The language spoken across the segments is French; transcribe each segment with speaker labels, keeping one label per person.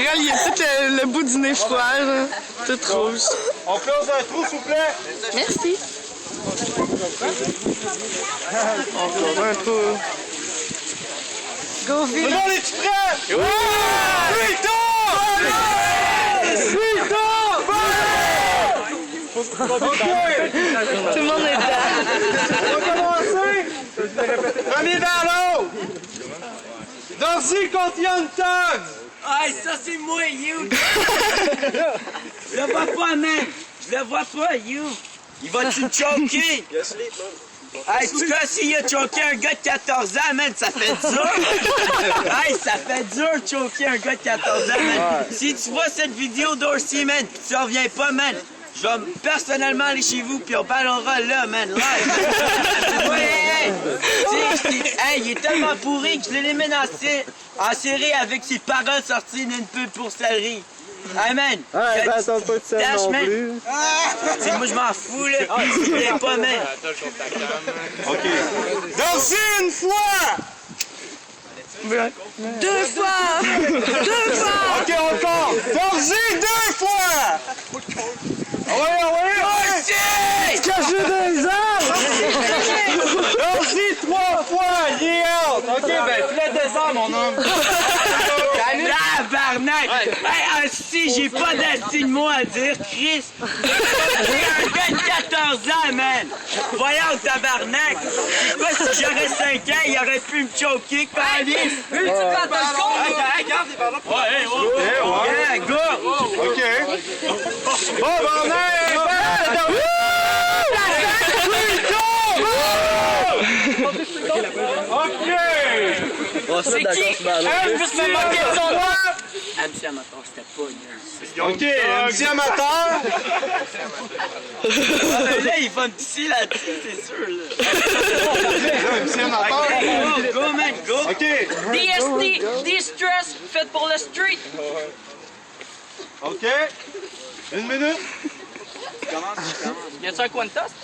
Speaker 1: Regarde, il y a tout le bout du nez froid, là. Tout rouge.
Speaker 2: On close un trou, s'il vous plaît.
Speaker 1: Merci. On close un trou. Go vite.
Speaker 2: Tout le monde est-tu prêt? Ouais! Tout
Speaker 1: le monde est dedans.
Speaker 2: On va commencer. Premier ballon. Darcy contre Young Thugs.
Speaker 3: Hey, ça c'est moi, you! Je le vois pas, man! Je le vois pas, you! Il va-tu me choquer? Hey, en tout cas, s'il a choqué un gars de 14 ans, man, ça fait dur! Hey, ça fait dur de choquer un gars de 14 ans, man! Si tu vois cette vidéo d'Orsi, man, pis tu reviens pas, man, je vais personnellement aller chez vous, puis on parlera là, man, live! Ouais, hey, il est tellement pourri que je l'élimine en série avec ses paroles sorties d'une pub pour céleri. Hey, man!
Speaker 2: Ouais, ben, attends pas de ça non plus.
Speaker 3: T'sais, moi, je m'en fous, là. Tu viens pas, man.
Speaker 2: OK. Darcy, une fois!
Speaker 1: 2 fois! 2 fois!
Speaker 2: OK, encore! Darcy, 2 fois! Ouais! Caché dans les arbres! Darcy, 3 fois! Yeah! OK, ben, filet des arbres, mon homme!
Speaker 3: Tabarnak! Hey, si j'ai pas d'assis de mots à dire, Chris! J'ai un gars de 14 ans, man! Voyons, tabarnak! C'est quoi si j'aurais 5 ans, il aurait pu me choquer, calice! Tu vas te le compte! Regarde, il va là! Ouais, go!
Speaker 2: OK. Bon, ben, on a OK!
Speaker 3: C'est qui?
Speaker 2: Puisse me manquer de son nom!
Speaker 3: MC Amateur, c'était pas
Speaker 2: OK, MC Amateur!
Speaker 3: Là, il va me pisser là-dessus, c'est sûr, là.
Speaker 2: MC Amateur!
Speaker 3: Go, man, go!
Speaker 2: OK!
Speaker 4: DST, D-Stress, fait pour le street.
Speaker 2: OK. 1 minute.
Speaker 4: Y a-tu un coin de toast?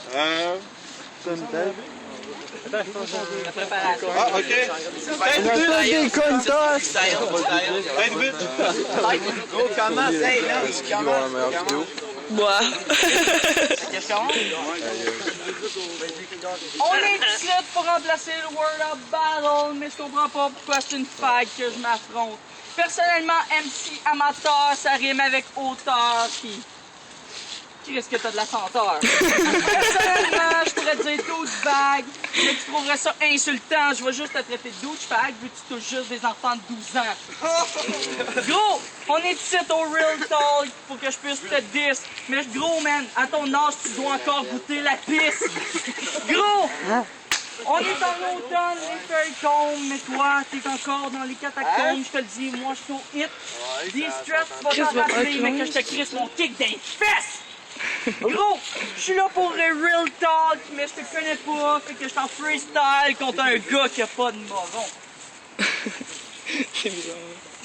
Speaker 4: La préparation.
Speaker 2: Ah, OK. Peut-être des contos.
Speaker 3: Go, commence, hey, là, commence.
Speaker 1: Moi.
Speaker 4: On est ici pour remplacer le Word of Battle, mais je comprends pas pourquoi c'est une faille que je m'affronte. Personnellement, MC Amateur, ça rime avec auteur qui... Qu'est-ce que t'as de la senteur? Personnellement, je pourrais te dire douchebag, mais tu trouverais ça insultant. Je vais juste te traiter de douchebag vu que tu touches juste des enfants de 12 ans. Gros, on est ici au Real Talk pour que je puisse te diss. Mais gros, man, à ton âge, tu dois encore goûter la pisse. Gros! On est en automne, les feuilles tombent, mais toi, t'es encore dans les catacombes, je te le dis, moi je suis au hit. D-Stress, tu vas t'en rappeler, mais que je te crisse mon kick dans les fesses! Gros, je suis là pour le Real Talk, mais je te connais pas, fait que je t'en freestyle contre un gars qui a pas de moron.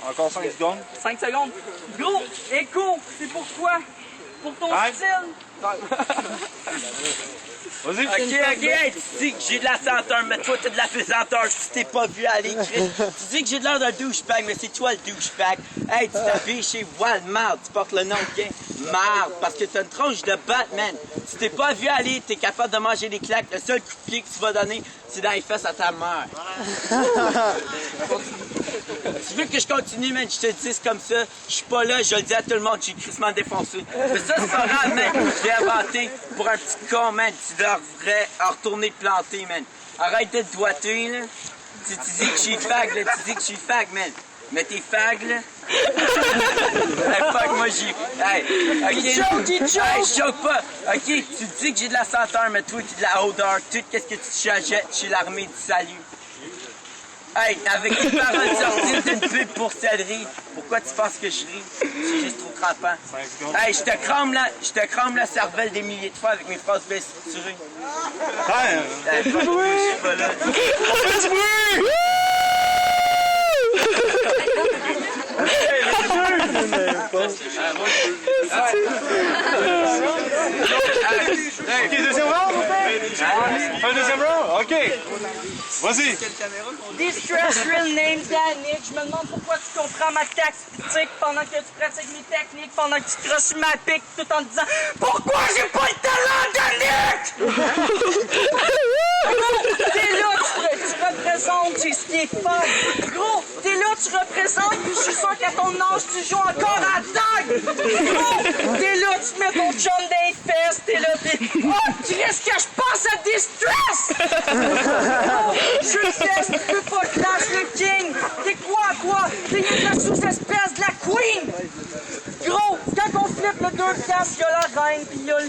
Speaker 2: Encore 5 secondes.
Speaker 4: 5 secondes. Gros, écho, c'est pourquoi? Pour ton style.
Speaker 2: Vas-y.
Speaker 3: OK, hey, tu dis que j'ai de la senteur, mais toi, t'as de la pesanteur si t'es pas vu aller, Chris. Tu dis que j'ai de l'air d'un douchebag, mais c'est toi le douchebag. Hey, tu t'habilles chez Walmart, tu portes le nom de Marde, parce que t'as une tronche de Batman. Si t'es pas vu aller, t'es capable de manger des claques. Le seul coup de pied que tu vas donner, c'est dans les fesses à ta mère. Tu veux que je continue, man? Je te dis comme ça. Je suis pas là, je le dis à tout le monde, je suis crissement défoncé. Mais ça, c'est pas grave, man. Je l'ai inventé pour un petit con, man. Tu devrais retourner te planter, man. Arrête de te doiter, là. Tu dis que je suis fag, là. Tu dis que je suis fag, man. Mais t'es fag, là. Hey, fuck, moi, j'ai... Hey, OK. Hey, je choque pas. OK, tu dis que j'ai de la senteur, mais toi, t'es de la odeur. Tout, qu'est-ce que tu achètes chez l'armée du salut? Hey, avec tes paroles sorties d'une pub pour céleri, pourquoi tu penses que je ris? C'est juste trop crampant. Hey, je te crame la cervelle des milliers de fois avec mes phrases bien structurées.
Speaker 2: Hey,
Speaker 3: Hey, fuck, moi, je suis pas là.
Speaker 2: on fait du bruit! OK, deuxième round, vous faites? Un deuxième round? OK. Vas-y.
Speaker 4: Distress Real Name Danick. Je me demande pourquoi tu comprends ma tactique pendant que tu pratiques mes techniques, pendant que tu crosses sur ma pique tout en disant pourquoi j'ai pas le talent Danick! T'es là, tu représentes, c'est ce qui est fun. Gros, t'es là, tu représentes, puis je suis sûr qu'à ton âge, tu joues encore à la tag. Gros, t'es là, tu mets ton chum dans les fesses, t'es là, t'es... Oh, Chris, que je pense à Distress! Gros, je suis le fesse, tu peux pas clash le king. T'es quoi? T'es la sous-espèce de la queen! Gros, quand on flippe le 2 piastres, il y a la reine, puis il y a le...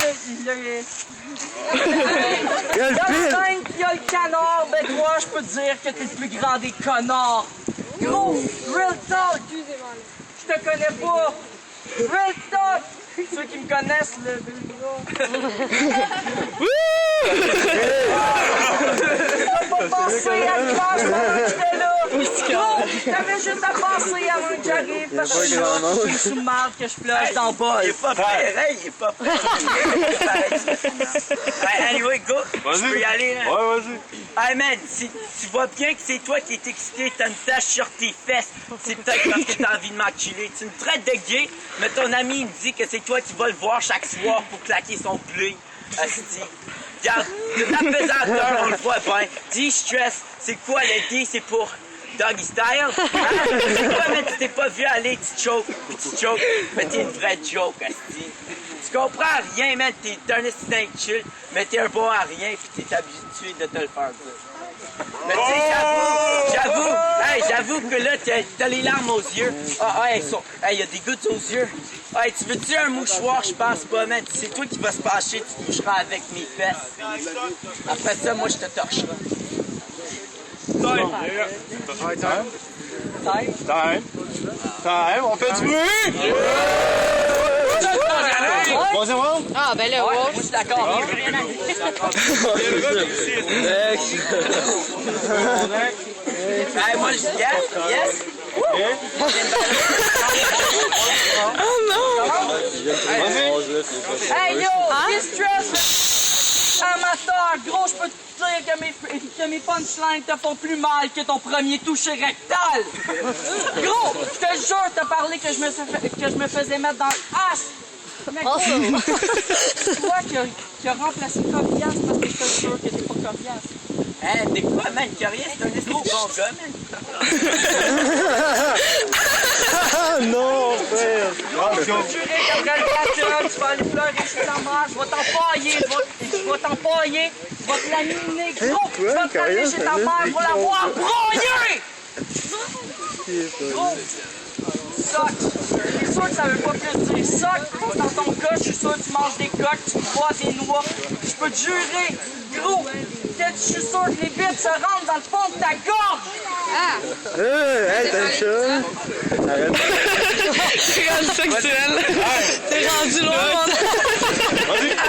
Speaker 4: Il y a la reine, puis il y a le canard. Ben toi, je peux te dire que t'es le plus grand des connards. Gros, real talk. Je te connais pas. Real talk. Ceux qui me connaissent, le t'as pas pensé à le crash pendant que j'étais là. Gros, t'avais juste à penser avant que j'arrive. Parce que là, je suis sous marde que je flush dans le bol.
Speaker 3: Il est pas pareil, il est pas pareil. Anyway, go. Je peux y aller, là.
Speaker 2: Ouais, vas-y.
Speaker 3: Hey man, si tu vois bien que c'est toi qui es excité, t'as une tache sur tes fesses, c'est peut-être parce que t'as envie de m'enculer. Tu me traites de gay, mais ton ami il me dit que c'est toi qui vas le voir chaque soir pour claquer son bleu. Asti. Regarde, de la pesanteur, on le voit bien. Distress, c'est quoi le D? C'est pour doggy style? Hein? C'est quoi, mais tu t'es pas vu aller, tu choke, puis tu choke, mais t'es une vraie joke, Asti. Tu comprends rien, man, t'es un instinct chill, mais t'es un bon à rien, puis t'es habitué de te le faire dire. Mais tu sais, j'avoue que là, t'as les larmes aux yeux. Il y a des gouttes aux yeux. Hey, tu veux-tu un mouchoir? Je pense pas, man. C'est toi qui vas se pencher, tu te moucheras avec mes fesses. Après ça, moi, je te torcherai.
Speaker 2: Time, on fait du bruit! Troisième round?
Speaker 5: Ah, ben là,
Speaker 4: Ouais,
Speaker 5: ouais.
Speaker 4: moi, je suis d'accord.
Speaker 3: Hey, moi, je dis yes.
Speaker 1: Oh non!
Speaker 4: Hey yo, Distress amateur, gros, je peux te dire que mes punchlines te font plus mal que ton premier toucher rectal. Gros, je te jure, t'as parlé que je me faisais mettre dans l'as. Mais gros, c'est toi qui a remplacé Copias parce que je te jure que t'es pas Copias.
Speaker 3: Hey, t'es quoi, man? Carrière, c'est un esti bon gars, man.
Speaker 2: Non, frère!
Speaker 4: Je peux te jurer qu'après le battle, tu vas aller pleurer chez ta mère, je vais t'empailler, je vais t'empailler, je vais te laminer, gros, je vais te l'amener chez ta mère pour l'avoir broyé! Gros, soc, c'est sûr que ça veut pas plus dire soc, dans ton cas, je suis sûr que tu manges des coques, tu bois des noix, je peux te jurer, gros, que je suis sûr que les bites se rentrent dans le fond de ta gorge!
Speaker 2: Hey, t'as le chat?
Speaker 1: C'est rendu sexuel. T'es rendu loin.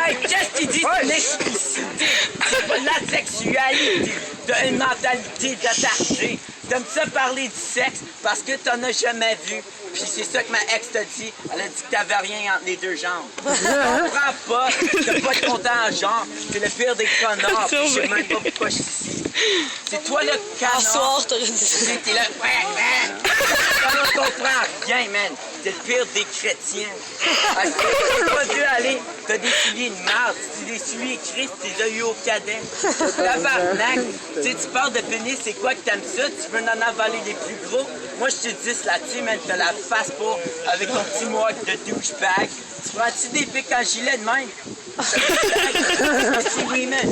Speaker 3: Hey, qu'est-ce qu'il dit? C'est l'explicité. C'est pas de la sexualité. T'as une mentalité d'attaché. T'aimes ça parler du sexe parce que t'en as jamais vu. Puis c'est ça que ma ex t'a dit. Elle a dit que t'avais rien entre les deux jambes. Tu comprends pas. T'as pas de content en genre. T'es le pire des connards. Puis je sais même pas pourquoi je suis ici. C'est toi le canard.
Speaker 5: soir, t'aurais dit ça.
Speaker 3: T'es là. On comprend rien, man. T'es le pire des chrétiens. T'as pas dû aller. T'as des souliers de marde. C'est des souliers Christ. T'es là eu au cadet. Tabarnak. Tu sais, tu parles de pénis. C'est quoi que t'aimes ça? Tu veux en avaler des plus gros? Moi, je te dis là-dessus, man. T'as la face pour avec ton petit mohawk de douchebag. Tu prends-tu des pics en gilet de même? C'est oui, man.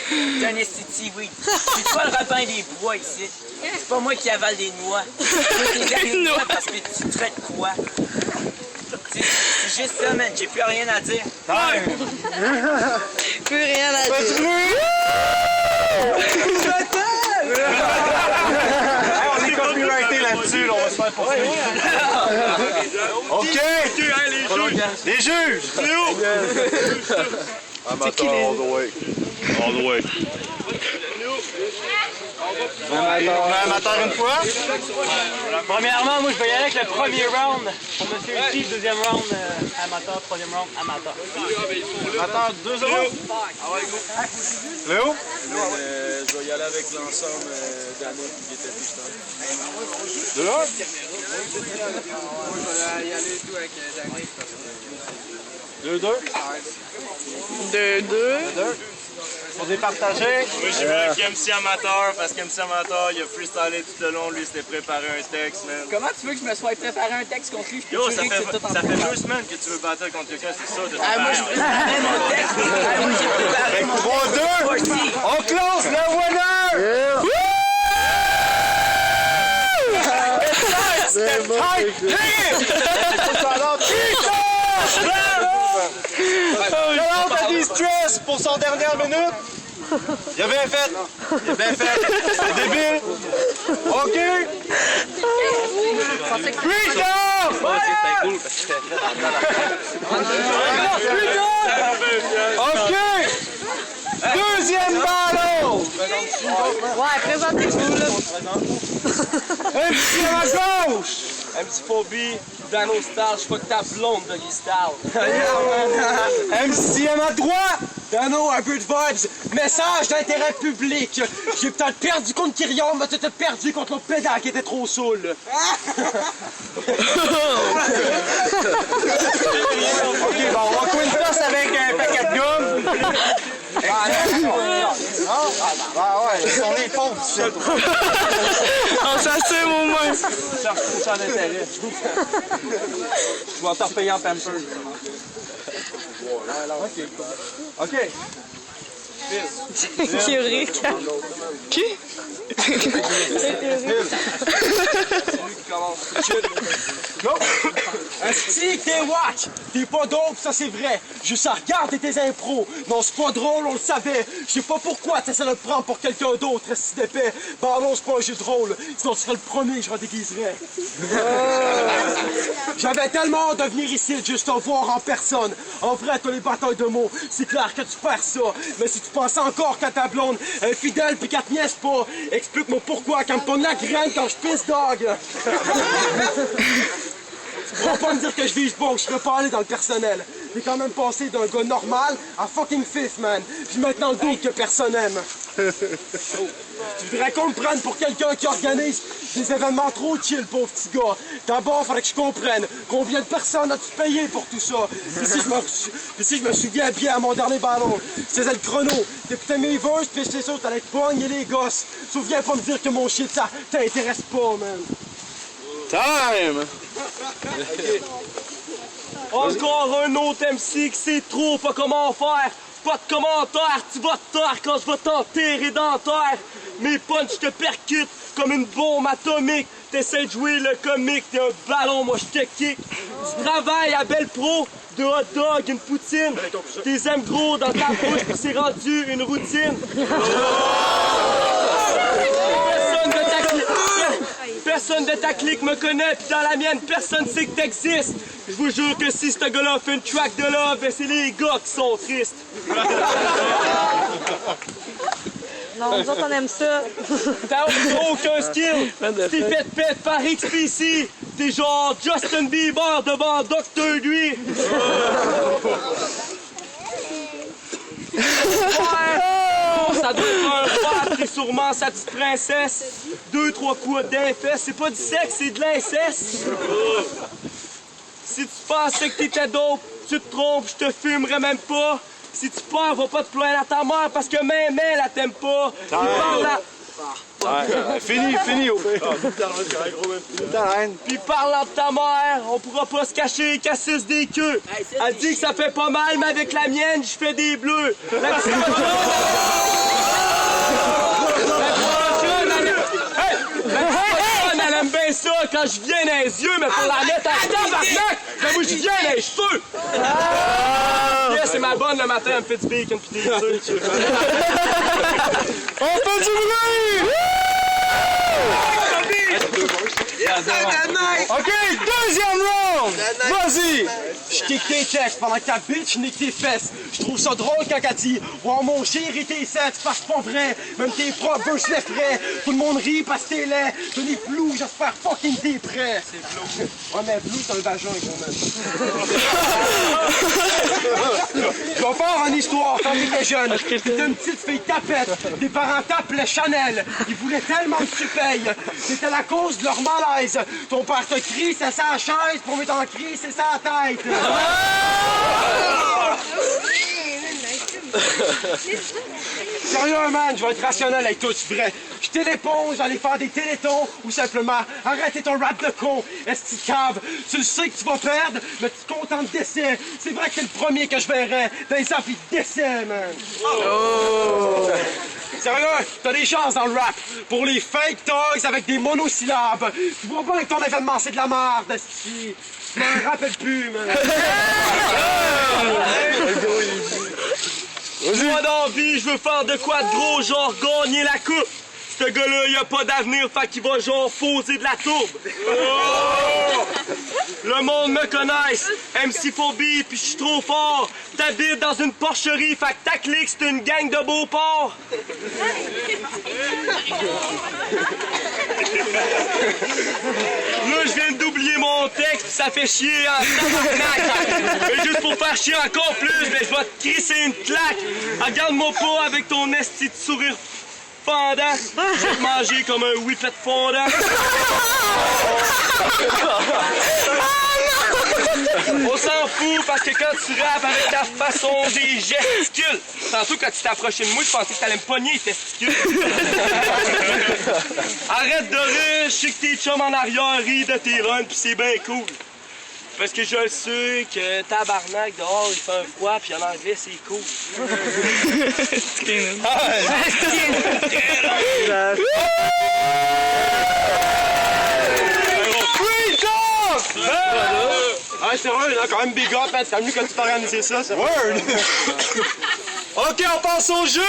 Speaker 3: T'es un esti oui. C'est pas le rabbin des bois ici. C'est pas moi qui avale des noix. C'est des noix parce que tu traites quoi? C'est juste ça, man. J'ai plus rien à dire.
Speaker 5: Plus rien à dire.
Speaker 2: On est copyrighté là-dessus, on va se faire poursuivre. OK! Les juges! Amateur all the way. All the way. Amateur une fois.
Speaker 6: Premièrement, moi je vais y aller avec le premier round pour Monsieur Steve, deuxième round amateur, troisième round amateur.
Speaker 2: Amateur 2-0. Léo?
Speaker 7: Je vais y aller avec l'ensemble d'Anna qui était plus tard.
Speaker 2: 2-1.
Speaker 7: Moi, je vais y aller tout avec Daniel.
Speaker 2: 2-2.
Speaker 1: 2-2.
Speaker 2: Pour départager.
Speaker 8: Moi, j'y vais avec MC Amateur, parce qu'MC Amateur, il a freestylé tout le long. Lui, il s'était préparé un texte, man.
Speaker 4: Comment tu veux que je me sois préparé un texte contre lui? Je peux
Speaker 8: Yo,
Speaker 4: jurer que c'est tout en
Speaker 8: ça fait
Speaker 4: préparation.
Speaker 8: 2 semaines que tu veux battre contre quelqu'un, c'est ça? De
Speaker 3: Moi, je préparais mon texte. Moi, j'ai préparé mon texte.
Speaker 2: 3-2. On close le winner!
Speaker 1: C'est bon.
Speaker 2: Shout-out à D-Stress pour son dernière minute. Il a bien fait. Il a bien fait. C'est débile. OK. Freedom! OK. Deuxième ballon.
Speaker 5: Ouais, présentez-vous, là.
Speaker 2: Un petit à ma gauche.
Speaker 6: MC Phobie, Dano Star, je fuck ta blonde de Style.
Speaker 2: MC à ma droite.
Speaker 6: Dano, un peu de vibes, message d'intérêt public. J'ai peut-être perdu contre Kyrion, mais t'étais perdu contre l'autre pédale qui était trop saoul.
Speaker 2: OK, bon, on va couper une place avec un paquet de gomme. Ah ouais, ils sont les pauvres, c'est tout.
Speaker 1: On s'assume au moins.
Speaker 6: Cherche trop cher d'intérêt. Je vais t'en repayer en Pampers.
Speaker 2: OK.
Speaker 5: Yurick.
Speaker 1: Qui?
Speaker 6: Asti, t'es watch! T'es pas drôle, ça c'est vrai. Juste à regarder tes impros. Non, c'est pas drôle, on le savait. Je sais pas pourquoi t'essaies de le prendre pour quelqu'un d'autre, si d'épais. Pardon, c'est pas un jeu de rôle. Sinon, tu serais le premier que je redéguiserais. J'avais tellement hâte de venir ici, juste te voir en personne. En vrai, t'as les batailles de mots. C'est clair que tu perds ça. Mais si tu pensais encore qu'à ta blonde, fidèle pis qu'elle te niaise pas, explique-moi pourquoi quand me tourne la graine quand je pisse dog. Tu pourras pas me dire que je vise bon, que je serais pas allé dans le personnel. J'ai quand même passé d'un gars normal à fucking fifth, man. Puis maintenant le doute que personne aime. Tu voudrais qu'on me prenne pour quelqu'un qui organise des événements trop chill, pauvre petit gars. D'abord, il faudrait que je comprenne combien de personnes as-tu payé pour tout ça. Puis si je me souviens bien à mon dernier ballon, c'était le chrono. T'écoutais mes verses, puis j'étais sûr que t'allais te pogner les gosses. Souviens pas me dire que mon shit, ça t'intéresse pas, man.
Speaker 2: Time!
Speaker 6: Encore un autre MC qui sait trop pas comment faire. Pas de commentaires, tu vas te taire quand je vais t'enterrer dans la terre. Mes punchs te percutent comme une bombe atomique. T'essaies de jouer le comique, t'es un ballon, moi je te kick. Tu travailles à Belle Pro, de hot dog, une poutine. T'es aimes gros dans ta bouche, puis c'est rendu une routine. Personne de ta clique me connaît, pis dans la mienne, personne sait que t'existes. Je vous jure que si ce gars-là fait une track de love, ben c'est les gars qui sont tristes.
Speaker 5: Non, nous autres, on aime ça.
Speaker 6: T'as aucun skill. T'es fait pète par XPC. T'es genre Justin Bieber devant Dr. Dre. Ça doit être un roi, t'es sûrement sa petite princesse. 2-3 coups d'infest, c'est pas du sexe, c'est de l'inceste. Si tu pensais que t'étais dope, tu te trompes, je te fumerais même pas. Si tu pars, va pas te plaindre à ta mère parce que même elle, elle t'aime pas.
Speaker 2: Fini, au fait.
Speaker 6: Puis parlant de ta mère, on pourra pas se cacher qu'elle suce des queues. Elle dit que ça fait pas mal, mais avec la mienne, je fais des bleus. La petite cochonne, elle aime bien ça quand je viens dans les yeux, mais pour la mettre à tabarnak, j'avoue, je viens dans les cheveux. Yeah, c'est ma bonne le matin, elle me fait du bacon pis des œufs.
Speaker 2: On fait du bruit! OK, deuxième round! Vas-y! Je kick tes checks pendant que ta bitch nique tes fesses. Je trouve ça drôle quand elle dit « Wow, mon chien rit tes sets, parce que c'est pas vrai. Même tes profs veulent se les frais. Tout le monde rit parce que t'es laid. Tenez flou, j'espère fucking t'es prêt. » C'est flou. Ouais, mais flou, c'est un vagin, gros man. Je vais faire une histoire quand t'étais jeune. T'étais une petite fille tapette. Tes parents t'appelaient Chanel. Ils voulaient tellement que tu payes. C'était la cause de leur malaise. Ton père te crie, c'est sa chaise. Pour mettre en crise, c'est sa tête. Sérieux, man, je vais être rationnel avec toi, tu devrais. Je téléponge, j'allais faire des télétons ou simplement arrêter ton rap de con. Est-ce que tu caves? Tu le sais que tu vas perdre, mais tu te contentes d'essai. C'est vrai que c'est le premier que je verrais dans les amphis d'essai, man. Oh. Sérieux, t'as des chances dans le rap. Pour les fake toys avec des monosyllabes. Tu vois pas que ton événement, c'est de la merde, esti. Je m'en rappelle plus, man.
Speaker 8: Moi dans la vie, je veux faire de quoi de gros, genre gagner la coupe. Ce gars-là, il a pas d'avenir, fait qu'il va genre poser de la tourbe. Oh! Le monde me connaisse, MC Phobie, puis je suis trop fort. T'habites dans une porcherie, fait que ta clique, c'est une gang de Beauport. Là, je viens d'oublier mon texte, pis ça fait chier en tabarnak. Mais juste pour faire chier encore plus, ben, je vais te crisser une claque. Regarde-moi pas avec ton esti de sourire fendant. Je vais te manger comme un whippet fondant. On s'en fout parce que quand tu rappes avec ta façon des gesticules. Tantôt quand tu t'approchais de moi, je pensais que t'allais me pogner les testicules. Arrête de rire, je sais que tes chums en arrière rient de tes runs pis c'est bien cool. Parce que je sais que tabarnak dehors il fait un froid pis en anglais c'est cool.
Speaker 2: Ah, c'est vrai, là, quand même big up, hein. C'est mieux que tu t'organises ça. Word! OK, on passe au juge!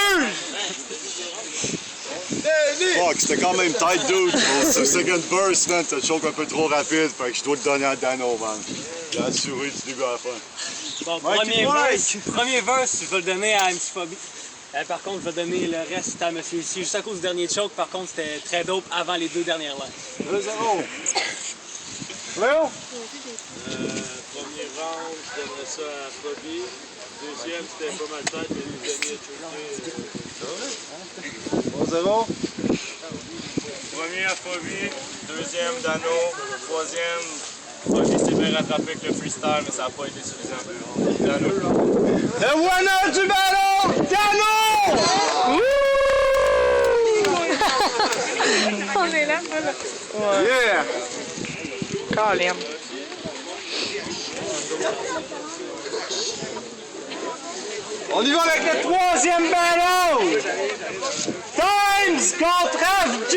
Speaker 9: Fuck, c'était quand même tight, dude. Au second burst, man, t'as choke un peu trop rapide, fait que je dois te donner à Dano, man. J'ai assuré du début à la fin.
Speaker 10: Bon, premier verse, je vais le donner à MC Phobie. Par contre, je vais donner le reste à Monsieur ici. Juste à cause du dernier choke, par contre, c'était très dope avant les deux dernières lines.
Speaker 2: 2-0. Léo?
Speaker 7: Premier round, je donnerais ça à Phobie. Deuxième, c'était pas mal tête, mais les amis
Speaker 9: 3-0.
Speaker 8: Premier à Phobie, deuxième Dano, troisième Phobie s'est bien rattrapé avec le freestyle, mais ça n'a pas été suffisant. Dano.
Speaker 2: Le winner du ballon, Dano!
Speaker 5: On est là, voilà.
Speaker 2: Yeah!
Speaker 1: Colin.
Speaker 2: On y va avec le troisième ballon! Times contre FG!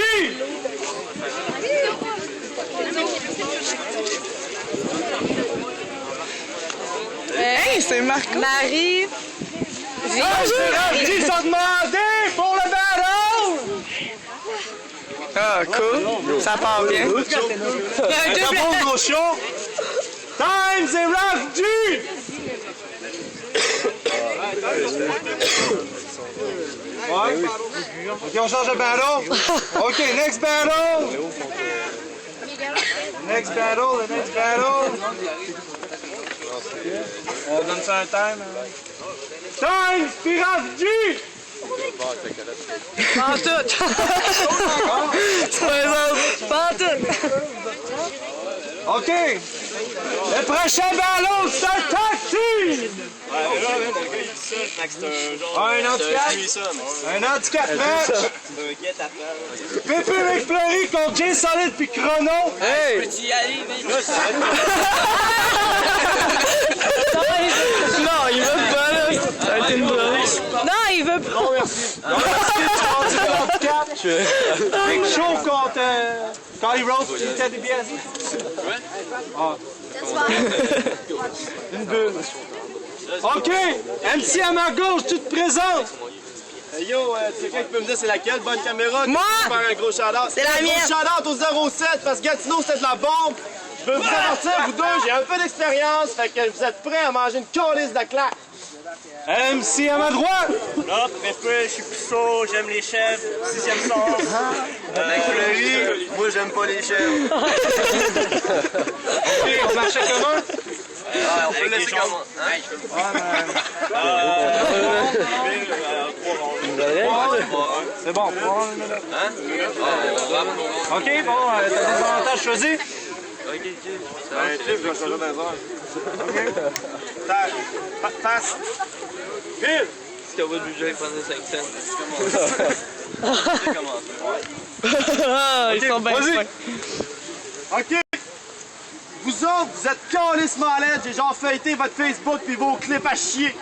Speaker 1: Hey, c'est Marco.
Speaker 5: Marie.
Speaker 2: FG sont demandés pour le ballon!
Speaker 1: Ah, cool. Ça part bien.
Speaker 2: Il y a un double gros show! Times et FG! Ouais. OK, on change de ballon. OK, next battle. Next battle, the next battle.
Speaker 8: On donne ça un time.
Speaker 2: Times, Pirate G.
Speaker 1: Pas tout. Pas tout.
Speaker 2: OK. Le prochain ballon, c'est un tag team. Un handicap match. Pépé McFlurry contre Jay Solid puis Chrono.
Speaker 1: Hey!
Speaker 3: Peux-tu y aller, mais...
Speaker 1: Non, il veut pas, là. Ça a été une blague.
Speaker 5: Non, il veut pas.
Speaker 2: Non, merci. Non, merci, tu rendu handicap. Big Show contre Carly Rose puis Ted DiBiase. Ah. Une bulle. OK! MC à ma gauche, tu te présentes. Yo, tu sais quelqu'un qui peut me dire c'est laquelle bonne caméra?
Speaker 1: Moi?
Speaker 2: Faire un gros shout-out.
Speaker 1: C'est la mienne.
Speaker 2: Un gros shout-out au 07 parce que Gatineau c'était de la bombe. Je veux vous avertir, vous deux, j'ai un peu d'expérience, fait que vous êtes prêts à manger une calisse de claque.
Speaker 8: MC à ma droite!
Speaker 10: Là, je suis puceau, j'aime les chèvres, 6e sens.
Speaker 2: Fleury, moi j'aime pas les chèvres.
Speaker 8: Ok, on marche comment?
Speaker 2: On peut laisser comment?
Speaker 8: C'est bon. Ok, bon, t'as des avantages choisis?
Speaker 2: Un clip, je vais changer dans les heures. Passe. Phil!
Speaker 3: Est-ce qu'on va le juger pendant 5 cents?
Speaker 1: Ah, ils sont bien
Speaker 2: Vas-y.
Speaker 1: fins.
Speaker 2: OK. Vous autres, vous êtes calissement laides. J'ai genre feuilleté votre Facebook puis vos clips à chier.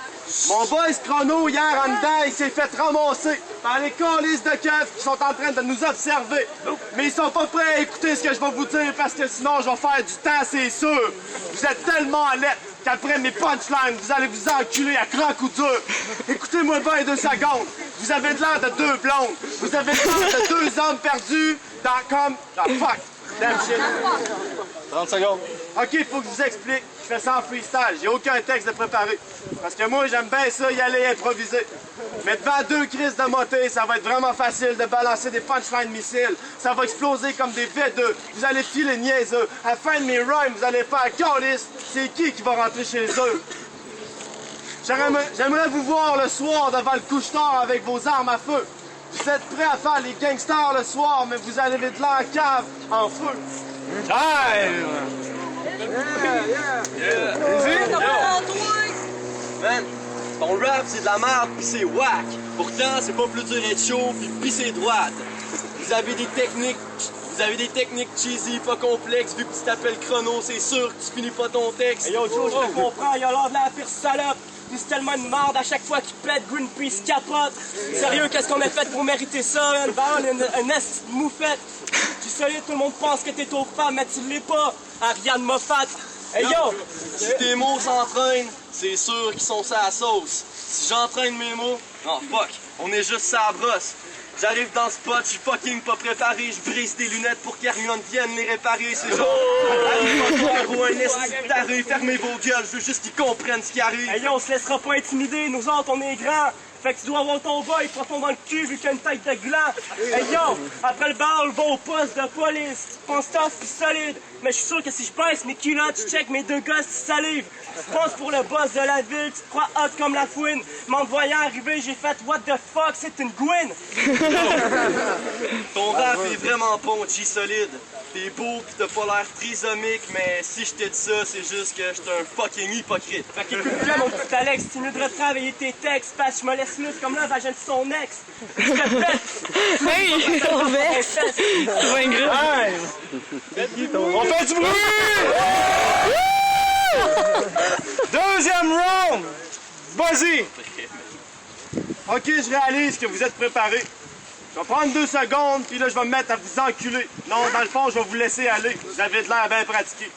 Speaker 2: Mon boys Chrono, hier en dedans, il s'est fait ramasser par les calices de keufs qui sont en train de nous observer. Mais ils sont pas prêts à écouter ce que je vais vous dire parce que sinon, je vais faire du temps, c'est sûr. Vous êtes tellement laides qu'après mes punchlines, vous allez vous enculer à croc ou dur. Écoutez-moi bien 2 secondes. Vous avez de l'air de 2 blondes. Vous avez de l'air de 2 hommes perdus dans comme... Ah, fuck. Damn shit.
Speaker 8: 30 secondes.
Speaker 2: OK, faut que je vous explique. Je fais ça en freestyle. J'ai aucun texte de préparé. Parce que moi, j'aime bien ça, y aller improviser. Mais devant 2 crises de moté, ça va être vraiment facile de balancer des punchlines missiles. Ça va exploser comme des V2. Vous allez filer niaiseux. À la fin de mes rhymes, vous allez faire calice. C'est qui va rentrer chez eux? J'aimerais vous voir le soir devant le couche-tard avec vos armes à feu. Vous êtes prêts à faire les gangsters le soir, mais vous allez de l'air cave en feu.
Speaker 3: Man, ton rap c'est de la merde pis c'est whack. Pourtant c'est pas plus dur d'être chaud pis c'est droite. Vous avez des techniques cheesy, pas complexes. Vu que tu t'appelles Chrono, c'est sûr que tu finis pas ton texte.
Speaker 10: Hey yo Joe, je te comprends, il a l'air de la pire salope. C'est tellement une merde à chaque fois qu'il pète, Greenpeace capote. Sérieux, qu'est-ce qu'on a fait pour mériter ça? Un esti de moufette. Tu sais, tout le monde pense que t'es au femme, mais tu l'es pas. Ariane Moffat. Hey yo!
Speaker 3: Si tes mots s'entraînent, c'est sûr qu'ils sont ça à la sauce. Si j'entraîne mes mots, non fuck, on est juste ça à brosse. J'arrive dans ce spot, je suis fucking pas préparé, je brise tes lunettes pour qu'Ariane vienne les réparer, c'est genre... Arrive ou un esti taré, fermez vos gueules, je veux juste qu'ils comprennent ce qui arrive.
Speaker 10: Hey yo, on se laissera pas intimider, nous autres on est grands. Fait que tu dois avoir ton boy profond dans le cul vu qu'il a une tête de gland. Hey yo, après le bar, va au poste de police. Tu penses tough pis solide. Mais je suis sûr que si je baisse mes culottes, tu check mes 2 gosses, tu salives. Tu penses pour le boss de la ville, tu te crois hot comme la fouine. Mais en te voyant arriver, j'ai fait what the fuck, c'est une Gwyn.
Speaker 3: Ton rap est vraiment punchy solide. T'es beau pis t'as pas l'air trisomique, mais si je te dis ça, c'est juste que j'étais un fucking hypocrite.
Speaker 10: Fait qu'écoute bien mon petit Alex, tu nous devrais travailler tes textes, parce que je me laisse loose comme là, vagin de son ex. Je te pète.
Speaker 1: Hey, on verse. C'est bien gros.
Speaker 8: On fait du bruit! Deuxième round! Vas-y!
Speaker 2: OK, je réalise que vous êtes préparés. Je vais prendre 2 secondes, puis là, je vais me mettre à vous enculer. Non, dans le fond, je vais vous laisser aller. Vous avez de l'air bien pratiqué.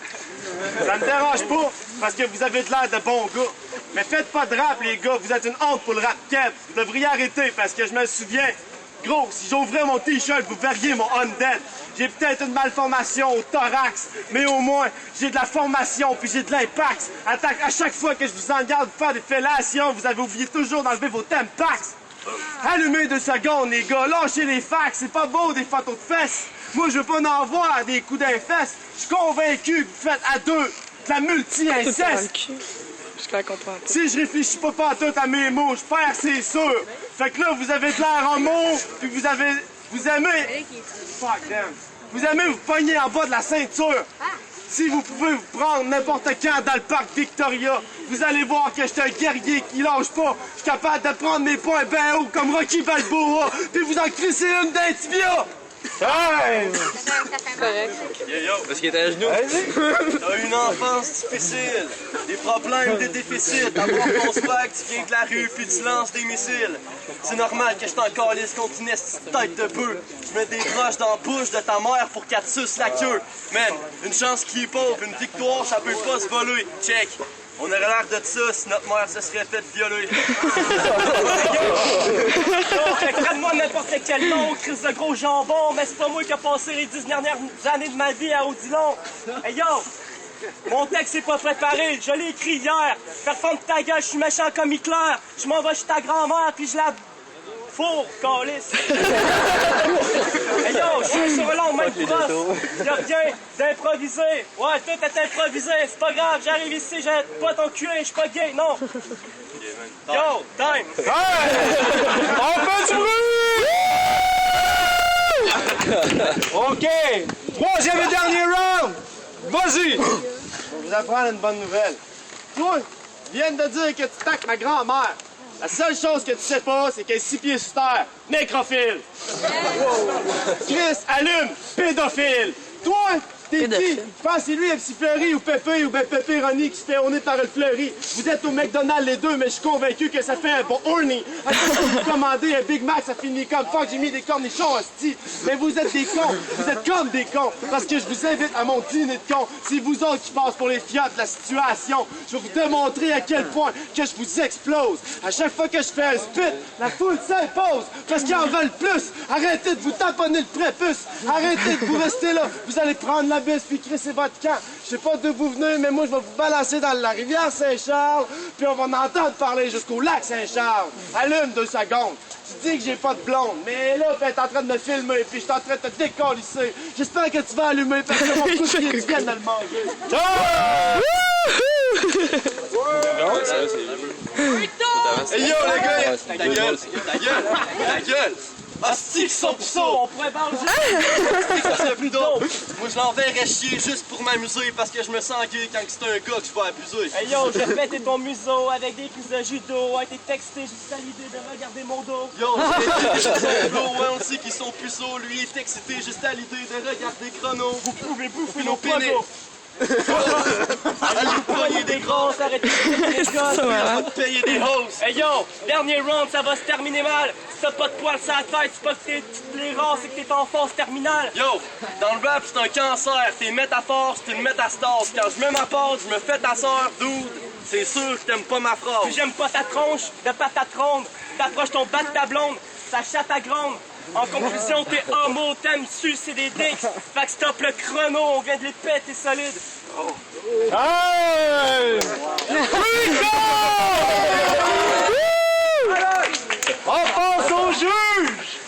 Speaker 2: Ça me dérange pas, parce que vous avez de l'air de bons gars. Mais faites pas de rap, les gars. Vous êtes une honte pour le rap Kev. Vous devriez arrêter, parce que je me souviens... Gros, si j'ouvrais mon t-shirt, vous verriez mon undead. J'ai peut-être une malformation au thorax, mais au moins, j'ai de la formation, puis j'ai de l'impact. À chaque fois que je vous engage de faire des fellations, vous avez oublié toujours d'enlever vos tempax. Allumez 2 secondes, les gars, lâchez les fax, c'est pas beau des photos de fesses. Moi, je veux pas en voir des coups d'un fesses. Je suis convaincu que vous faites à 2 de la multi-inceste.
Speaker 1: Jusqu'à comprendre.
Speaker 2: Si je réfléchis pas pantoute à mes mots, je perds, c'est sûr. Fait que là, vous avez de l'air en mots, puis vous aimez... Fuck damn. Vous aimez vous pogner en bas de la ceinture. Si vous pouvez vous prendre n'importe quand dans le parc Victoria, vous allez voir que je suis un guerrier qui lâche pas. Je suis capable de prendre mes points bien haut comme Rocky Balboa, puis vous en crisser une d'un tibia.
Speaker 8: Hey!
Speaker 3: Parce qu'il était à genoux. T'as une enfance difficile, des problèmes de déficit, avoir ton swag, tu viens de la rue puis tu lances des missiles. C'est normal que je t'en calisse contre une tête de bœuf. Je mets des broches dans la bouche de ta mère pour qu'elle te suce la queue. Man, une chance qui est pauvre, une victoire, ça peut pas se voler. Check.
Speaker 10: On aurait l'air de ça si notre mère se serait faite violer. Prends-moi n'importe quel nom, crise de gros jambon, mais c'est pas moi qui a passé les 10 dernières années de ma vie à Odilon. Hey yo! Mon texte est pas préparé, je l'ai écrit hier. Faire fondre ta gueule, je suis méchant comme Hitler. Je m'en vais chez ta grand-mère, puis je la fourre, câlisse. Hey yo, je suis sur le long, même prof. Y'a rien d'improvisé. Ouais, tout est improvisé, c'est pas grave, j'arrive ici, j'ai pas ton cul, je suis pas gay, non. Yo, time.
Speaker 2: Hey! On fait du bruit! OK. Troisième et dernier round. Vas-y.
Speaker 6: Je vais vous apprendre une bonne nouvelle. Toi, viens de dire que tu taques ma grand-mère. La seule chose que tu sais pas, c'est qu'elle est 6 pieds sur terre. Nécrophile. Chris, allume. Pédophile. Toi, t'es qui? Je pense que c'est lui, MC Fleury ou Pépé ou ben Pépéroni qui se fait honner par le Fleury. Vous êtes au McDonald's les deux, mais je suis convaincu que ça fait un bon horny. À chaque fois que vous commandez un Big Mac, ça finit comme fuck, j'ai mis des cornichons hostie. Mais vous êtes des cons. Vous êtes comme des cons. Parce que je vous invite à mon dîner de cons. C'est vous autres qui passent pour les fiottes de la situation. Je vais vous démontrer à quel point que je vous explose. À chaque fois que je fais un spit, la foule s'impose. Parce qu'ils en veulent plus. Arrêtez de vous tamponner le prépuce. Arrêtez de vous rester là. Vous allez prendre la bus puis crisser votre camp. Je sais pas d'où vous venez, mais moi je vais vous balancer dans la rivière Saint-Charles, puis on va en entendre parler jusqu'au lac Saint-Charles. Allume 2 secondes. Tu dis que j'ai pas de blonde, mais là, t'es en train de me filmer, puis je suis en train de te décolisser. J'espère que tu vas allumer parce que mon coup de pied vient de le manger.
Speaker 2: Hey yo, les gars! Ta gueule! Ta gueule! Ta gueule!
Speaker 10: Asti qu'ils sont puceaux, on pourrait parler
Speaker 6: Ça serait plus drôle. Moi, je l'enverrais chier juste pour m'amuser parce que je me sens gay quand c'est un gars que je vais abuser.
Speaker 10: Hey yo, je vais péter ton museau avec des prises de judo, avec tes textés juste à l'idée de regarder mon dos.
Speaker 6: Yo, ouais, on sait qu'ils sont puceaux. Lui est excité juste à l'idée de regarder Chrono.
Speaker 10: Vous pouvez bouffer
Speaker 6: nos pénis.
Speaker 10: Allez vous poigner des grosses, arrêtez de les gosses,
Speaker 6: on va te payer des hausses.
Speaker 10: Hey yo, dernier round, ça va se terminer mal. Si t'as pas de poils sur la tête, c'est pas que t'es tolérant, c'est que t'es en phase terminale.
Speaker 6: Yo, dans le rap, c'est un cancer. Tes métaphores, c'est une métastase. Quand je mets ma pause, je me fais ta sœur, dude. C'est sûr que t'aimes pas ma phrase.
Speaker 10: Puis j'aime pas ta tronche de patate ronde. T'approches ton bat de ta blonde, ça chatte à grande. En conclusion, t'es homo, t'aimes sucer des dicks. Fait que stop le chrono, on vient de les péter solide.
Speaker 2: Oh. Hey! On passe au juge!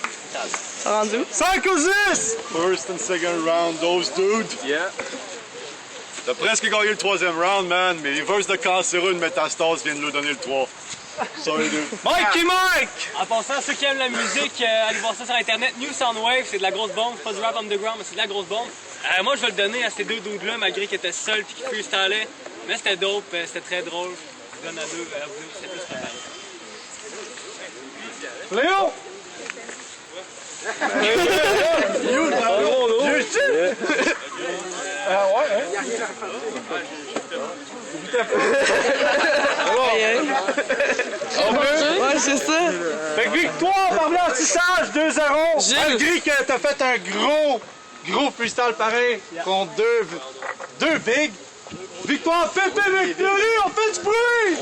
Speaker 1: Ça rendu où?
Speaker 2: 5 ou 10!
Speaker 9: First and second round, those dudes.
Speaker 2: Yeah.
Speaker 9: T'as presque gagné le troisième round, man, mais les verses de cancéreux de métastase viennent de nous donner le 3. Sorry, dude.
Speaker 2: Mikey Mike!
Speaker 11: En passant, ceux qui aiment la musique, allez voir ça sur internet. New Soundwave, c'est de la grosse bombe. C'est pas du rap underground, mais c'est de la grosse bombe. Moi, je vais le donner à ces deux dudes-là, malgré qu'ils étaient seuls et qu'ils freestylaient. Mais c'était dope, c'était très drôle. Je donne à vous deux, c'est plus total.
Speaker 2: Léo! Ouais, hein?
Speaker 1: Ouais, c'est ça.
Speaker 2: Fait que victoire par blanchissage 2-0. Malgré que t'as fait un gros freestyle pareil contre deux bigs. Victoire Pépé Victory, on fait du bruit!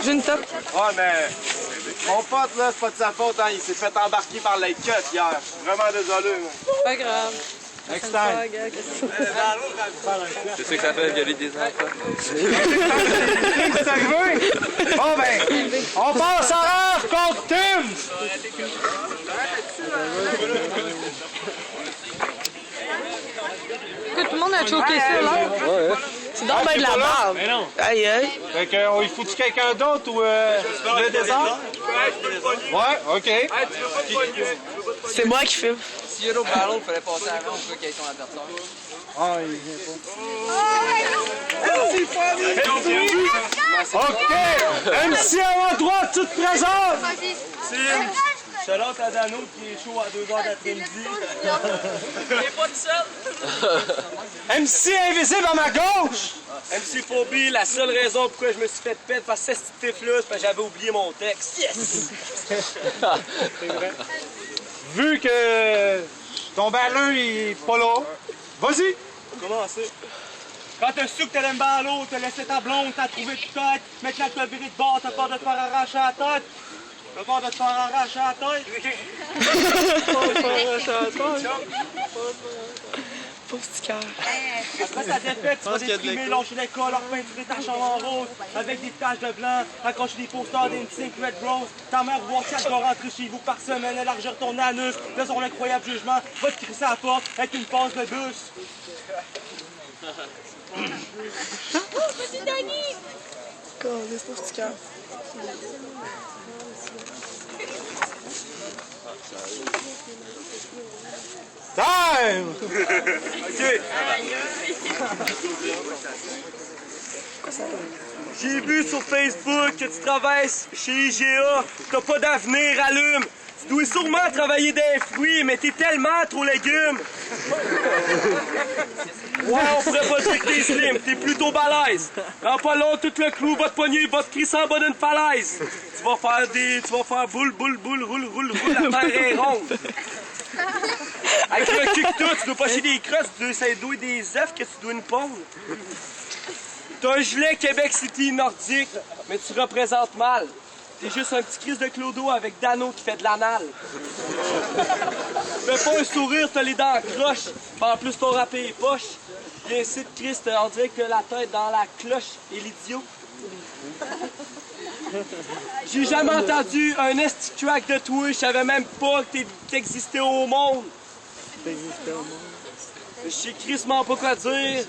Speaker 1: J'ai une top.
Speaker 6: Ouais, mais mon pote, là, c'est pas de sa faute, hein. Il s'est fait embarquer par les cuts hier. Je suis vraiment désolé, man.
Speaker 1: Pas grave.
Speaker 2: Next time.
Speaker 3: Je sais que ça fait violer des enfants.
Speaker 2: C'est arrivé? Bon, ben, on passe à rare contre Tim!
Speaker 1: Écoute, tout le monde a choqué ça, là.
Speaker 2: Ouais.
Speaker 1: C'est donc ben de la merde.
Speaker 11: Mais non.
Speaker 1: Aïe, aïe.
Speaker 2: Fait que, il faut-tu quelqu'un d'autre ou le désert? Ouais, OK.
Speaker 1: C'est moi qui filme.
Speaker 3: Si Yellow Battle, il fallait passer avant pour qu'il y ait son adversaire.
Speaker 2: Ah, il vient pas. OK! MC à la droite, tu te présentes!
Speaker 10: Shout-out à Dano qui est chaud à 2h d'après-midi.
Speaker 4: Il est pas tout seul.
Speaker 2: MC invisible à ma gauche!
Speaker 10: MC Phobie, la seule raison pourquoi je me suis fait pète parce que ce tif-là, c'est parce que j'avais oublié mon texte. Yes!
Speaker 2: C'est vrai. Vu que ton ballon il est pas là, vas-y!
Speaker 10: Comment ça? Quand t'as su que t'allais me battre à l'eau, t'as laissé ta blonde, t'as trouvé de tête, maintenant que t'as viré de bord, t'as peur de te faire arracher la tête. T'as peur de te faire arracher la tête.
Speaker 1: Pauvre petit cœur.
Speaker 10: Après sa défaite, tu vas déprimer, lâcher l'école, repeinturer ta chambre en rose, avec des taches de blanc, accrocher des posters d'Insync Red Rose. Ta mère voir si elle doit rentrer chez vous par semaine, élargir ton anus, de son incroyable jugement, va te crisser à la porte avec une passe de bus.
Speaker 5: Vas-y, Danny!
Speaker 1: God, c'est pauvre petit cœur.
Speaker 2: Time!
Speaker 10: OK. J'ai vu sur Facebook que tu travailles chez IGA, t'as pas d'avenir, allume. Tu dois sûrement travailler des fruits, mais t'es tellement trop légumes. Ouais, on pourrait pas dire que t'es slim, t'es plutôt balèze. Dans pas long, tout le clou va te pogner, va te crisser en bas d'une falaise. Tu vas faire boule, roule, la terre est ronde. Avec le cul que tu dois pas chier des crosses, ça doit des œufs que tu dois une pondre. T'as un gilet Québec City nordique, mais tu représentes mal. T'es juste un petit Chris de clodo avec Dano qui fait de l'anal. Fais pas un sourire, t'as les dents croches. En plus, ton râpé est poche. Viens ici, Chris, on dirait que la tête dans la cloche et l'idiot. J'ai jamais entendu un esti crack de toi, je savais même pas que t'existais au monde. Je sais crissement pas quoi dire,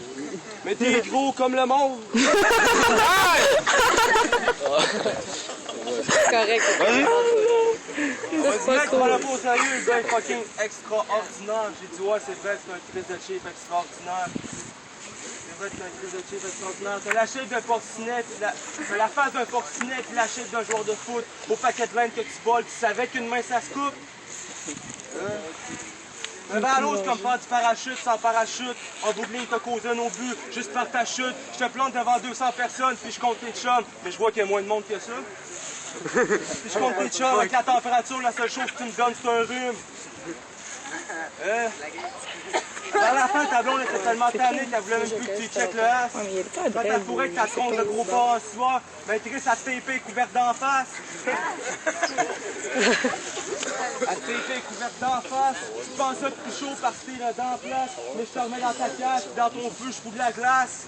Speaker 10: mais t'es gros comme le monde.
Speaker 5: C'est correct.
Speaker 10: Vas-y. Mec, on l'a pas au sérieux, le gars est fucking extraordinaire. J'ai dit, ouais, c'est vrai, c'est un Chris de shape extraordinaire. C'est vrai que c'est un Chris de shape extraordinaire. T'as la shape d'un porcinet, t'as la face d'un porcinet, puis la shape d'un joueur de foot. Au paquet de laine que tu voles, tu savais qu'une main ça se coupe. Un ballon, c'est comme faire du parachute sans parachute. En bowling, t'as causé un obus juste par ta chute. Je te plante devant 200 personnes, puis je compte tes chums. Mais je vois qu'il y a moins de monde que ça. Puis je compte tes chums, avec la température, la seule chose que tu me donnes, c'est un rhume. Vers la fin, ta blonde était tellement tannée qu'elle voulait même plus que tu checkes le as. Quand t'as fourré que ta tronche de gros porc en soir, ben triste à te taper couverte d'en face. À te taper couverte d'en face. Tu penses ça plus chaud parce que t'es là dans la place. Mais je te remets dans ta cage, dans ton feu, je fous de la glace.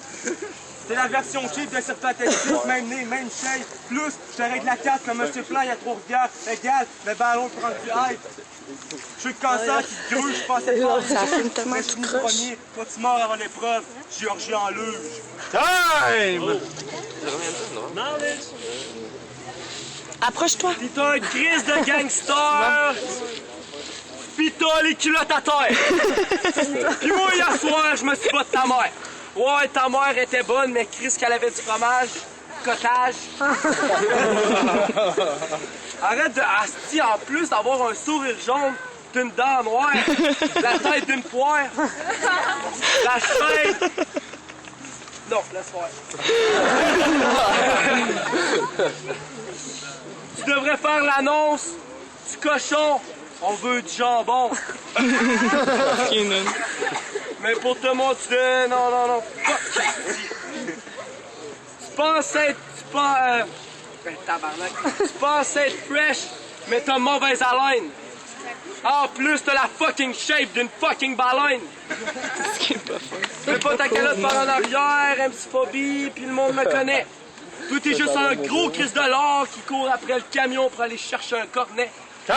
Speaker 10: C'est la version cheap de cette pathétique, même nez, même shape. Plus, je te règle la carte comme Monsieur Plan, il y a 3 regards. Égal, le ballon prend du hype. Je suis le cancer qui te gruge, je pensais pas.
Speaker 1: Ça filme tellement tout croche.
Speaker 10: Toi, tu meurs avant l'épreuve. Géorgie en luge.
Speaker 2: Time!
Speaker 1: Approche-toi.
Speaker 10: Pis t'as un crise de gangster. Pis t'as les culottes à terre. Pis moi, hier soir, je me suis battu de ta mère. Ouais, ta mère était bonne, mais Chris qu'elle avait du fromage. Cottage. Arrête de asti en plus d'avoir un sourire jaune, d'une dent noire, la tête d'une poire, la chaîne. Non, laisse faire. Tu devrais faire l'annonce du cochon. On veut du jambon. Mais pour te montrer, non. Tu penses être, tu penses être fresh, mais t'as mauvaise haleine. En plus, t'as la fucking shape d'une fucking baleine. Fais pas ta calotte par en arrière, MC-phobie, puis le monde me connaît. Toi, t'es juste un gros Chris de l'or qui court après le camion pour aller chercher un cornet.
Speaker 2: On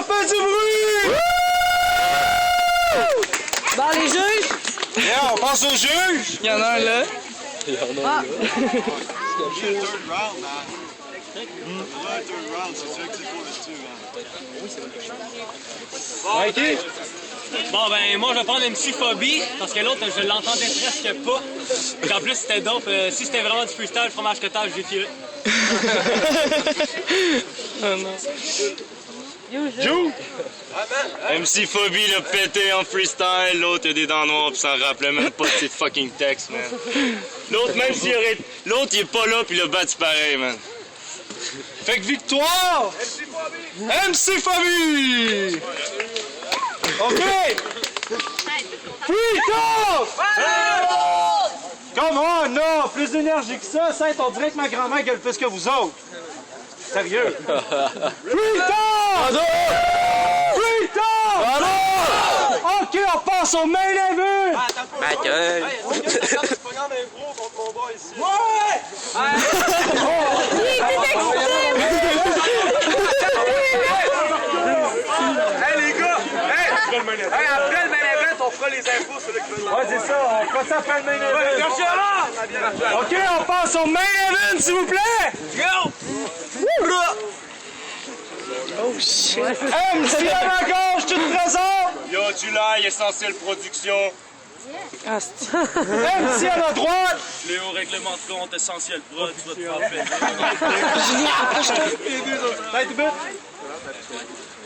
Speaker 2: fait du bruit!
Speaker 1: Bon, les juges?
Speaker 2: Yeah, on passe aux juges!
Speaker 1: Il y en a un là. Ah.
Speaker 11: Bon, ben, moi, je vais prendre MC-phobie, parce que l'autre, je l'entendais presque pas. Et en plus, c'était dope. Si c'était vraiment du freestyle, fromage cottage, j'ai tiré.
Speaker 1: Oh non.
Speaker 2: Jou!
Speaker 8: MC-phobie l'a pété en freestyle, l'autre a des dents noires pis s'en rappelait même pas de ses fucking textes, man. L'autre, même s'il aurait... L'autre, il est pas là pis il a battu pareil, man.
Speaker 2: Fait que victoire! MC-phobie! OK! autres! Come on, non! Plus d'énergie que ça, on dirait que ma grand-mère gueule plus que vous autres. Sérieux? Freetown! Freetown! OK, on passe au main event!
Speaker 3: Ma gueule!
Speaker 8: Hey les gars! Hey, après le main event, on fera les infos sur le créneau.
Speaker 2: Ouais, c'est ça, on fera ça après le main event. OK, on passe au main event, s'il vous plaît!
Speaker 3: Go!
Speaker 1: Oh shit.
Speaker 2: MC à ma gauche, tu te présentes?
Speaker 8: Yo, July, Essentiel Production.
Speaker 1: Ah, c'est...
Speaker 2: MC à ma droite!
Speaker 8: Léo, règlement de compte, Essentiel Prod, tu vas te faire péter.
Speaker 1: Julien, approche-toi.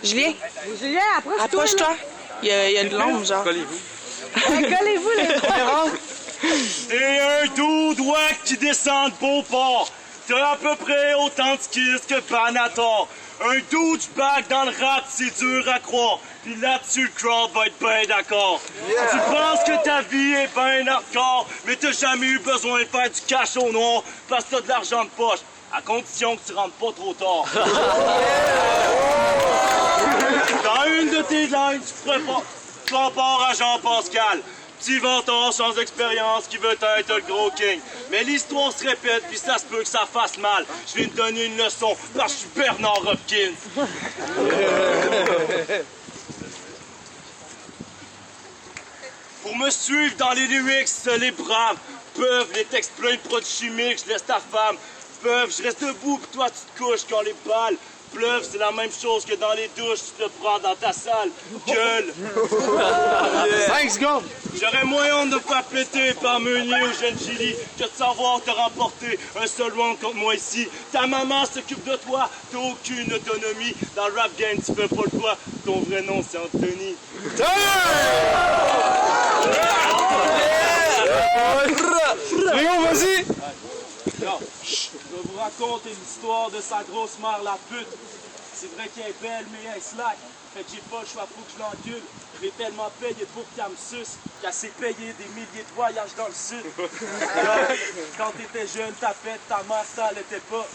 Speaker 1: Julien,
Speaker 5: Julien, approche-toi.
Speaker 1: approche-toi. Il y a de l'ombre, genre.
Speaker 5: Collez-vous les trois.
Speaker 8: T'es un dude wack qui descend de Beauport. T'as à peu près autant de skills que Banator. Un douchebag dans le rap, c'est dur à croire. Pis là-dessus, le crowd va être ben d'accord. Tu penses que ta vie est ben hardcore, mais t'as jamais eu besoin de faire du cash au noir parce que t'as de l'argent de poche, à condition que tu rentres pas trop tard. Dans une de tes lines, tu prends part à Jean-Pascal. Petit vantard sans expérience qui veut être le gros king. Mais l'histoire se répète, puis ça se peut que ça fasse mal. Je viens de donner une leçon parce que je suis Bernard Hopkins. Pour me suivre dans les lyrics, les braves peuvent, les textes pleins de produits chimiques, je laisse ta femme. Peuvent, je reste debout, puis toi tu te couches quand les balles pleuvent. C'est la même chose que dans les douches, tu te prends dans ta salle. Gueule!
Speaker 2: 5 secondes!
Speaker 8: J'aurais moyen de me faire péter par Meunier ou Jeune Chili que de savoir te remporter un seul round contre moi ici. Ta maman s'occupe de toi, t'as aucune autonomie. Dans le rap game, tu fais pas le poids. Ton vrai nom, c'est Anthony.
Speaker 2: Léo, vas-y!
Speaker 10: Non, je vais vous raconter l'histoire de sa grosse mère, la pute. C'est vrai qu'elle est belle, mais elle est slack. Fait que j'ai pas le choix, faut que je l'encule. Je l'ai tellement payé pour qu'elle me suce qu'elle s'est payé des milliers de voyages dans le sud. Quand t'étais jeune, ta fête, ta mère, ça l'était pas.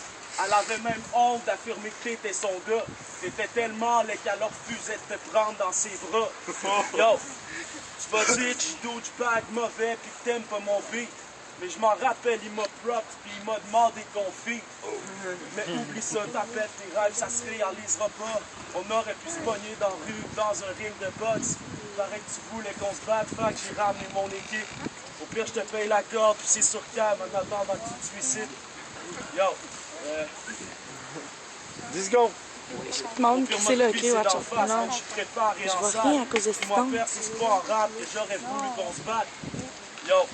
Speaker 10: Elle avait même honte d'affirmer que t'étais son gars. T'étais tellement laid qu'elle refusait de te prendre dans ses bras. Yo, tu vas dire que je suis douchebag mauvais pis que t'aimes pas mon beat. Mais je m'en rappelle, il m'a props pis il m'a demandé qu'on fit. Mais oublie ça, tapette, tes rêves, ça se réalisera pas. On aurait pu se pogner dans la rue, dans un ring de boxe. Paraît que tu voulais qu'on se batte, fait que j'ai ramené mon équipe. Au pire, je te paye la corde, puis c'est sur cam en attendant que tu te suicides. Yo,
Speaker 2: 10 secondes.
Speaker 1: Je te demande qui c'est là, ok, watch out. Non,
Speaker 10: je prépare et
Speaker 1: je vois rien à cause de ce
Speaker 10: moi,
Speaker 1: temps.
Speaker 10: perce pas en rap que j'aurais voulu qu'on se batte. Yo,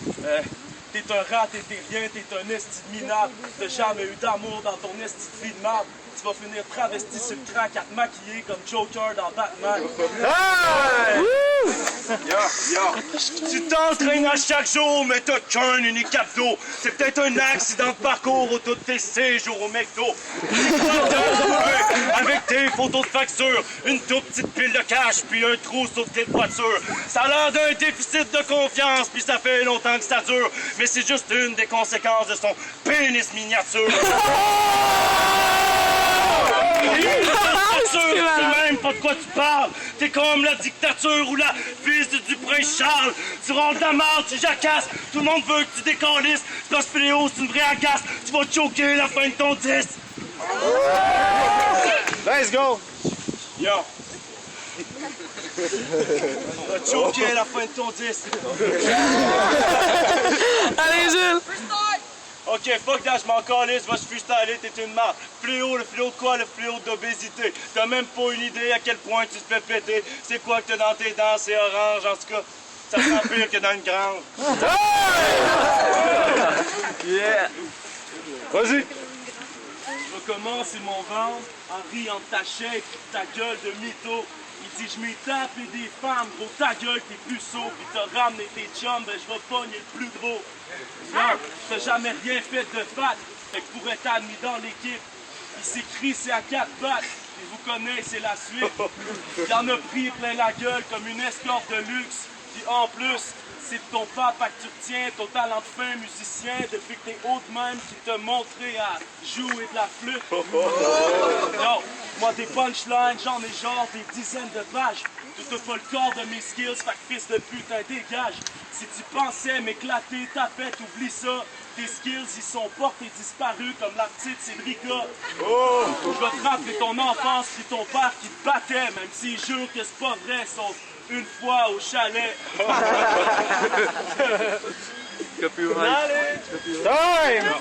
Speaker 10: t'es un rat, t'es rien, t'es un esti de minable. T'as jamais eu d'amour dans ton esti de vie de marde. Tu vas finir travesti sur le crack à te maquiller comme Joker dans Batman.
Speaker 8: Hey! Tu t'entraînes à chaque jour, mais t'as qu'un unique abdo. C'est peut-être un accident de parcours au tous tes séjours au McDo. Avec tes photos de facture, une toute petite pile de cash, puis un trou sur tes voitures. Ça a l'air d'un déficit de confiance, puis ça fait longtemps que ça dure. Mais c'est juste une des conséquences de son pénis miniature. Tu sais même pas de quoi tu parles. T'es comme la dictature ou la fils du prince Charles. Tu rentres de la marde, tu jacasses. Tout le monde veut que tu décalisses. Parce que Léo, c'est une vraie agace. Tu vas te choquer la fin de ton 10.
Speaker 2: Let's go!
Speaker 8: Yo. Tu vas te choquer la fin de ton 10.
Speaker 1: Allez, Jules!
Speaker 8: Ok, fuck that, je m'en calisse, va se freestyler, t'es une marde. Fléau, le fléau de quoi? Le fléau d'obésité. T'as même pas une idée à quel point tu te fais péter. C'est quoi que t'as dans tes dents? C'est orange, en tout cas. Ça sent pire que dans une grange.
Speaker 2: Yeah! Vas-y!
Speaker 10: Je vais commencer mon ventre en riant de ta shape, ta gueule de mytho. Il dit je m'y tape et des femmes, gros ta gueule t'es plus saut, pis t'as ramené tes chums, ben je vais pogner le plus gros. Non, t'as jamais rien fait de fat, fait que pour être admis dans l'équipe, il s'écrit c'est à 4 pattes, et vous connaissez la suite. Il en a pris plein la gueule comme une escorte de luxe, puis en plus, c'est de ton papa que tu retiens, ton talent de fin musicien, depuis que t'es haut de même qui t'a montré à jouer de la flûte. Non, moi des punchlines, j'en ai genre des dizaines de pages. Tu t'as pas le corps de mes skills, fait que fils de putain, dégage. Si tu pensais m'éclater ta fête, oublie ça. Tes skills, ils sont portés disparus comme la petite Cédrica. Oh! Je vais te rappeler ton enfance, puis ton père qui te battait, même s'il jure que c'est pas vrai, sauf une fois au chalet.
Speaker 8: Allez! Time!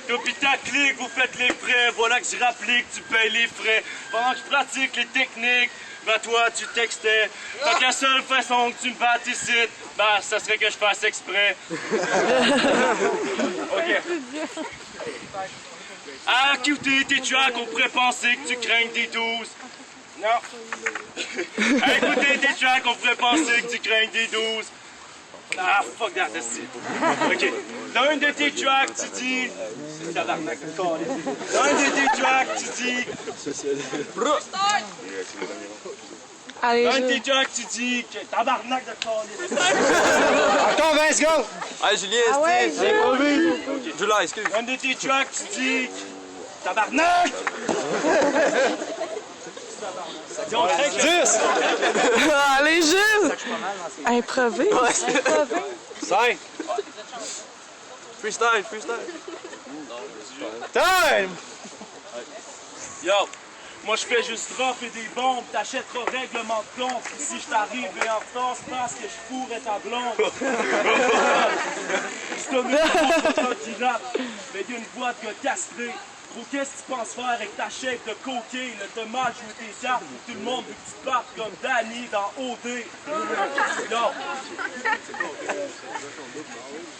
Speaker 8: Toi pis ta clique, vous faites les frais, voilà que je rapplique, tu payes les frais. Pendant que je pratique les techniques, ben toi tu textais. Fait que la seule façon que tu me battes ici, ben ça serait que je fasse exprès. OK. À écouter tes tracks, on pourrait penser que tu craignes des 12. Non. À écouter tes tracks, on pourrait penser que tu craignes des 12. Ah, fuck that, that's it. OK. Dans un de tes tracks, tu dis... Tabarnak, dans un de tes tracks, tu dis...
Speaker 1: Allez,
Speaker 8: Dans un de tes tracks, tu dis... Tabarnak de calice.
Speaker 2: Attends, Vince, go!
Speaker 6: Allez, Julien,
Speaker 5: Ah ouais,
Speaker 6: Jules. Jules, excuse.
Speaker 8: Dans un de tes tracks, tu dis... Tabarnak!
Speaker 2: 10!
Speaker 1: allez, Jules! Improvise.
Speaker 2: 5! Freestyle, freestyle. Time!
Speaker 10: Yo, moi je fais juste dropper des bombes, t'achèteras règlement de compte. Puis si je t'arrive en retard, c'est parce que je fourrais ta blonde. C'est comme une fois qui rappe, mais il y a une voix de gars castré. Gros, qu'est-ce que tu penses faire avec ta shape de cocaine? Le dommage jouer tes cartes pour tout le monde veut que tu te partes comme Danny dans OD. Yo,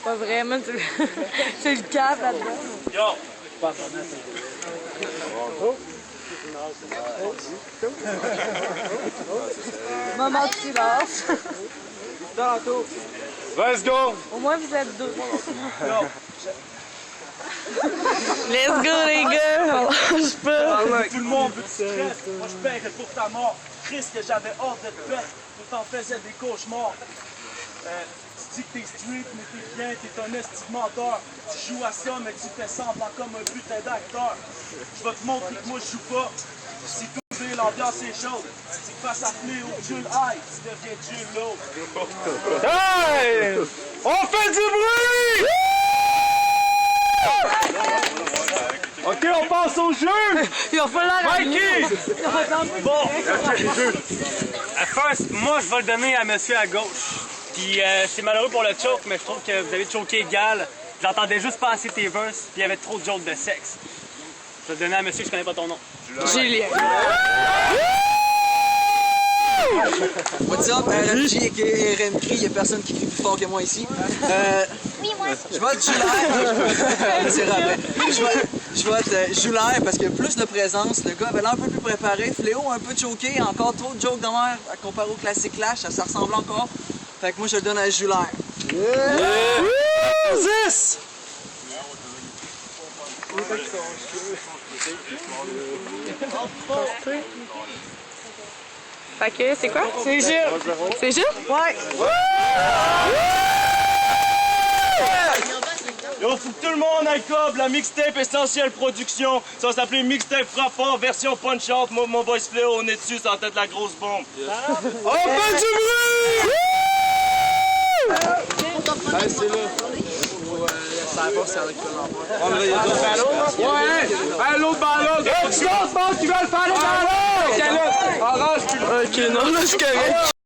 Speaker 5: Pas vraiment, c'est le cap là-dedans.
Speaker 10: yo.
Speaker 5: Moment de silence.
Speaker 2: Let's go!
Speaker 5: Au moins, vous êtes deux.
Speaker 1: Let's go, les gars! On lâche pas.
Speaker 10: Tout le monde veut que tu restes. Moi, je paierais pour ta mort. Chris, que j'avais hâte de te perdre. Tu t'en faisais des cauchemars. Tu dis que t'es street, mais t'es bien, t'es un esti de menteur. Tu joues à ça, mais tu fais semblant comme un putain d'acteur. Je vais te montrer que moi, je joue pas. Si tout est l'ambiance est chaude. Si tu passes à Fléau, Jules High, tu deviens Jules Low.
Speaker 2: Hey! On fait du bruit! OK, on passe au jeu!
Speaker 5: Il va falloir
Speaker 2: Mikey!
Speaker 11: Bon, à first, moi, je vais le donner à monsieur à gauche. Puis c'est malheureux pour le choke, mais je trouve que vous avez choqué égal. J'entendais juste pas assez tes verses, puis il y avait trop de jokes de sexe. Je vais le donner à monsieur, je connais pas ton nom.
Speaker 1: Julien.
Speaker 12: What's up, RMJ et RMCRI, il n'y a personne qui crie plus fort que moi ici.
Speaker 13: Oui, moi.
Speaker 12: Je vais être Julaire. Je vais être Julaire parce qu'il y a plus de présence. Le gars avait l'air un peu plus préparé. Fléau un peu choqué, encore trop de jokes de mer comparé au classique Clash, ça ressemble encore. Fait que moi je le donne à Julaire.
Speaker 2: 10!
Speaker 1: Fait que c'est quoi?
Speaker 5: C'est Jules.
Speaker 1: C'est Jules?
Speaker 5: Ouais.
Speaker 8: Yo, faut que tout le monde aille cob, la mixtape Essentielle Production. Ça va s'appeler Mixtape Frappant, version punch-out. Moi, mon voice Fléau, on est dessus, ça va être la grosse bombe.
Speaker 2: On fait du bruit!
Speaker 12: C'est là. Ça va, c'est avec
Speaker 2: Ouais! L'autre ballon! Tu penses qu'il va le faire le ballon! OK, non, là, c'est correct.